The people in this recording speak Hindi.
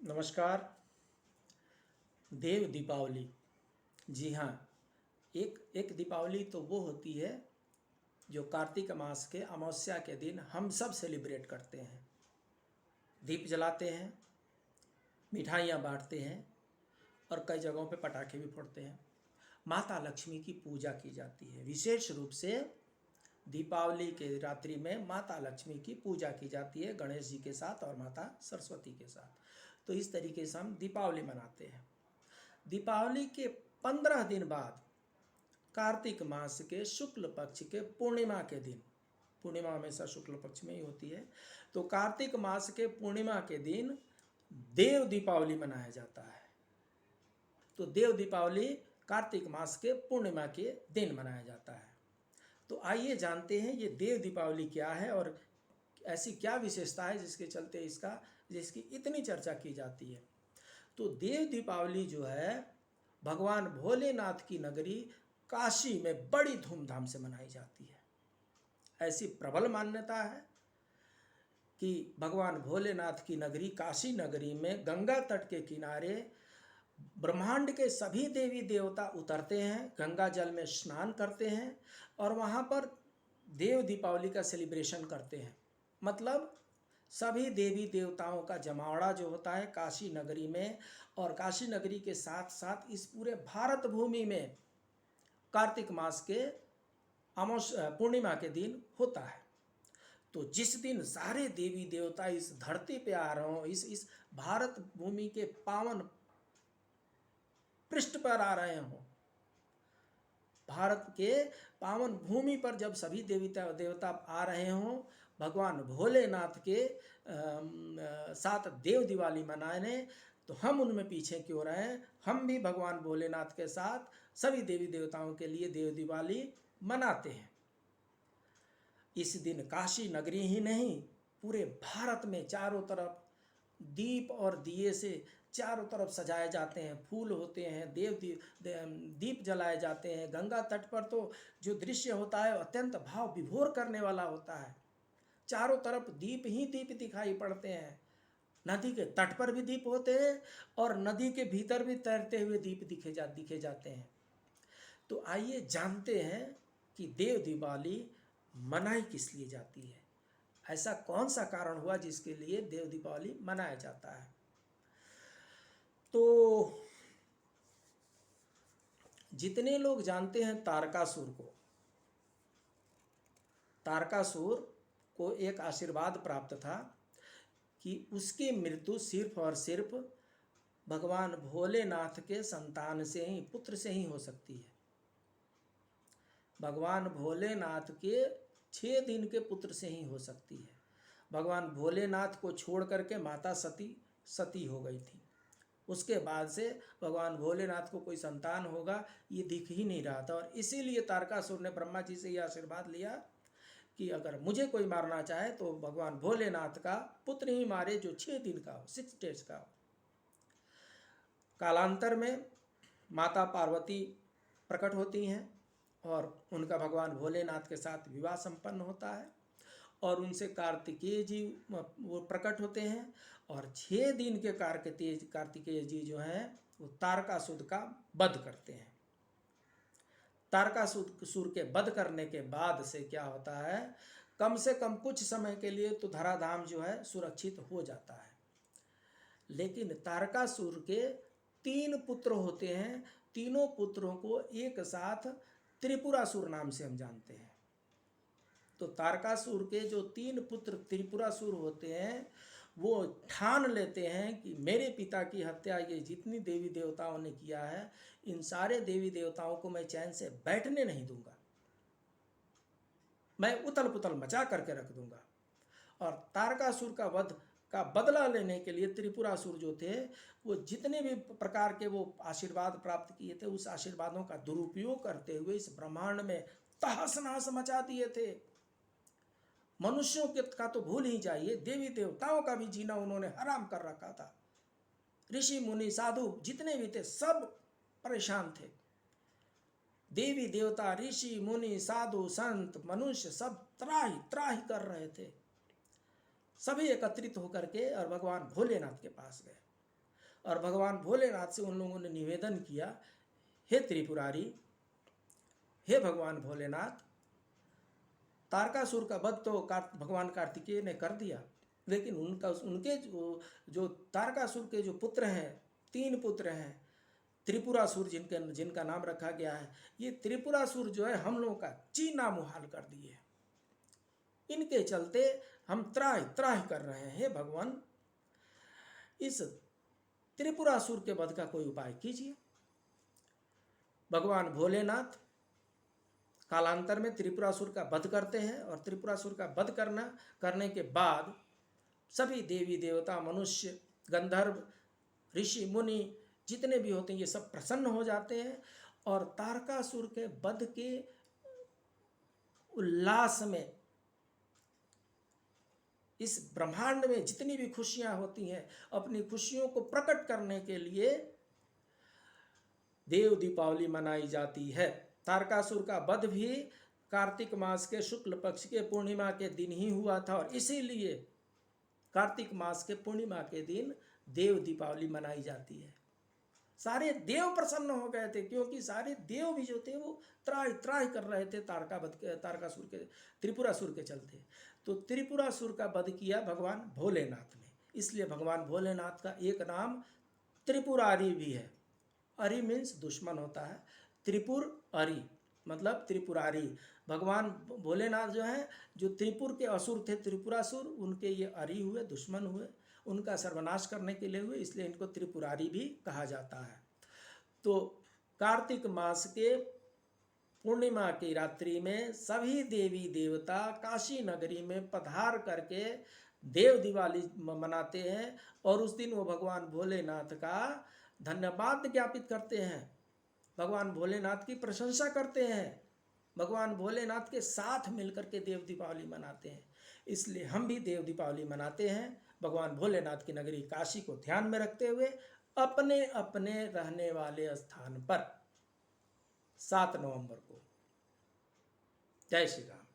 नमस्कार। देव दीपावली। जी हाँ, एक एक दीपावली तो वो होती है जो कार्तिक मास के अमावस्या के दिन हम सब सेलिब्रेट करते हैं। दीप जलाते हैं, मिठाइयाँ बांटते हैं और कई जगहों पे पटाखे भी फोड़ते हैं। माता लक्ष्मी की पूजा की जाती है। विशेष रूप से दीपावली के रात्रि में माता लक्ष्मी की पूजा की जाती है, गणेश जी के साथ और माता सरस्वती के साथ। तो इस तरीके से हम दीपावली मनाते हैं। दीपावली के 15 दिन बाद कार्तिक मास के शुक्ल पक्ष के पूर्णिमा के दिन, पूर्णिमा हमेशा शुक्ल पक्ष में ही होती है, तो कार्तिक मास के पूर्णिमा के दिन देव दीपावली मनाया जाता है। तो देव दीपावली कार्तिक मास के पूर्णिमा के दिन मनाया जाता है। तो आइए जानते हैं ये देव दीपावली क्या है और ऐसी क्या विशेषता है जिसके चलते जिसकी इतनी चर्चा की जाती है। तो देव दीपावली जो है भगवान भोलेनाथ की नगरी काशी में बड़ी धूमधाम से मनाई जाती है। ऐसी प्रबल मान्यता है कि भगवान भोलेनाथ की नगरी काशी नगरी में गंगा तट के किनारे ब्रह्मांड के सभी देवी देवता उतरते हैं, गंगा जल में स्नान करते हैं और वहाँ पर देव दीपावली का सेलिब्रेशन करते हैं। मतलब सभी देवी देवताओं का जमावड़ा जो होता है काशी नगरी में, और काशी नगरी के साथ साथ इस पूरे भारत भूमि में कार्तिक मास के पूर्णिमा के दिन होता है। तो जिस दिन सारे देवी देवता इस धरती पे आ रहे हो, इस भारत भूमि के पावन पृष्ठ पर आ रहे हो, भारत के पावन भूमि पर जब सभी देवता आ रहे हों, भगवान भोलेनाथ के साथ देव दिवाली मनाने, तो हम उनमें पीछे क्यों रहें। हम भी भगवान भोलेनाथ के साथ सभी देवी देवताओं के लिए देव दिवाली मनाते हैं। इस दिन काशी नगरी ही नहीं, पूरे भारत में चारों तरफ दीप और दिए से चारों तरफ सजाए जाते हैं, फूल होते हैं, दीप जलाए जाते हैं। गंगा तट पर तो जो दृश्य होता है अत्यंत भाव विभोर करने वाला होता है। चारों तरफ दीप ही दीप दिखाई पड़ते हैं। नदी के तट पर भी दीप होते हैं और नदी के भीतर भी तैरते हुए दीप दिखे जाते हैं। तो आइए जानते हैं कि देव दिवाली मनाई किस लिए जाती है, ऐसा कौन सा कारण हुआ जिसके लिए देव दीपावली मनाया जाता है। तो जितने लोग जानते हैं तारकासुर को एक आशीर्वाद प्राप्त था कि उसकी मृत्यु सिर्फ और सिर्फ भगवान भोलेनाथ के संतान से ही, पुत्र से ही हो सकती है। भगवान भोलेनाथ के 6 दिन के पुत्र से ही हो सकती है। भगवान भोलेनाथ को छोड़ करके माता सती हो गई थी। उसके बाद से भगवान भोलेनाथ को कोई संतान होगा ये दिख ही नहीं रहा था, और इसीलिए तारकासुर ने ब्रह्मा जी से यह आशीर्वाद लिया कि अगर मुझे कोई मारना चाहे तो भगवान भोलेनाथ का पुत्र ही मारे जो 6 दिन का हो, 6 डेज का हो। कालांतर में माता पार्वती प्रकट होती हैं और उनका भगवान भोलेनाथ के साथ विवाह संपन्न होता है और उनसे कार्तिकेय जी वो प्रकट होते हैं, और 6 दिन के कार्तिकेय जी जो हैं वो तारकासुर का वध करते हैं। तारकासुर के वध करने के बाद से क्या होता है, कम से कम कुछ समय के लिए तो धराधाम जो है सुरक्षित हो जाता है। लेकिन तारकासुर के 3 पुत्र होते हैं। तीनों पुत्रों को एक साथ त्रिपुरासुर नाम से हम जानते हैं। तो तारकासुर के जो 3 पुत्र त्रिपुरासुर होते हैं वो ठान लेते हैं कि मेरे पिता की हत्या ये जितनी देवी देवताओं ने किया है, इन सारे देवी देवताओं को मैं चैन से बैठने नहीं दूंगा, मैं उथल पुथल मचा करके रख दूंगा। और तारकासुर का वध का बदला लेने के लिए त्रिपुरासुर जो थे वो जितने भी प्रकार के वो आशीर्वाद प्राप्त किए थे, उस आशीर्वादों का दुरुपयोग करते हुए इस ब्रह्मांड में तहस नहस मचा दिए थे। मनुष्यों के का तो भूल ही जाइए, देवी देवताओं का भी जीना उन्होंने हराम कर रखा था। ऋषि मुनि साधु जितने भी थे सब परेशान थे। देवी देवता ऋषि मुनि साधु संत मनुष्य सब त्राही त्राही कर रहे थे। सभी एकत्रित होकर के और भगवान भोलेनाथ के पास गए। और भगवान भोलेनाथ से उन लोगों ने निवेदन किया, हे त्रिपुरारी, हे भगवान भोलेनाथ, तारकासुर का वध तो भगवान कार्तिकेय ने कर दिया, लेकिन उनके जो तारकासुर के जो पुत्र हैं, 3 पुत्र हैं, त्रिपुरासुर जिनका नाम रखा गया है, ये त्रिपुरासुर जो है हम लोगों का जीना मुहाल कर दिए। इनके चलते हम त्राहि त्राहि कर रहे हैं। हे भगवान, इस त्रिपुरासुर के वध का कोई उपाय कीजिए। भगवान भोलेनाथ कालांतर में त्रिपुरासुर का वध करते हैं और त्रिपुरासुर का वध करने के बाद सभी देवी देवता, मनुष्य, गंधर्व, ऋषि मुनि जितने भी होते हैं ये सब प्रसन्न हो जाते हैं और तारकासुर के वध के उल्लास में इस ब्रह्मांड में जितनी भी खुशियां होती हैं, अपनी खुशियों को प्रकट करने के लिए देव दीपावली मनाई जाती है। तारकासुर का वध भी कार्तिक मास के शुक्ल पक्ष के पूर्णिमा के दिन ही हुआ था और इसीलिए कार्तिक मास के पूर्णिमा के दिन देव दीपावली मनाई जाती है। सारे देव प्रसन्न हो गए थे क्योंकि सारे देव भी जो थे वो त्राहि त्राहि कर रहे थे तारकासुर के, त्रिपुरासुर के चलते। तो त्रिपुरासुर का वध किया भगवान भोलेनाथ ने, इसलिए भगवान भोलेनाथ का एक नाम त्रिपुरारी भी है। अरि मीन्स दुश्मन होता है, त्रिपुर अरि मतलब त्रिपुरारी। भगवान भोलेनाथ जो है, जो त्रिपुर के असुर थे, त्रिपुरासुर, उनके ये अरि हुए, दुश्मन हुए, उनका सर्वनाश करने के लिए हुए, इसलिए इनको त्रिपुरारी भी कहा जाता है। तो कार्तिक मास के पूर्णिमा की रात्रि में सभी देवी देवता काशी नगरी में पधार करके देव दिवाली मनाते हैं और उस दिन वो भगवान भोलेनाथ का धन्यवाद ज्ञापित करते हैं, भगवान भोलेनाथ की प्रशंसा करते हैं, भगवान भोलेनाथ के साथ मिलकर के देव दीपावली मनाते हैं। इसलिए हम भी देव दीपावली मनाते हैं भगवान भोलेनाथ की नगरी काशी को ध्यान में रखते हुए अपने अपने रहने वाले स्थान पर 7 नवंबर को। जय श्री राम।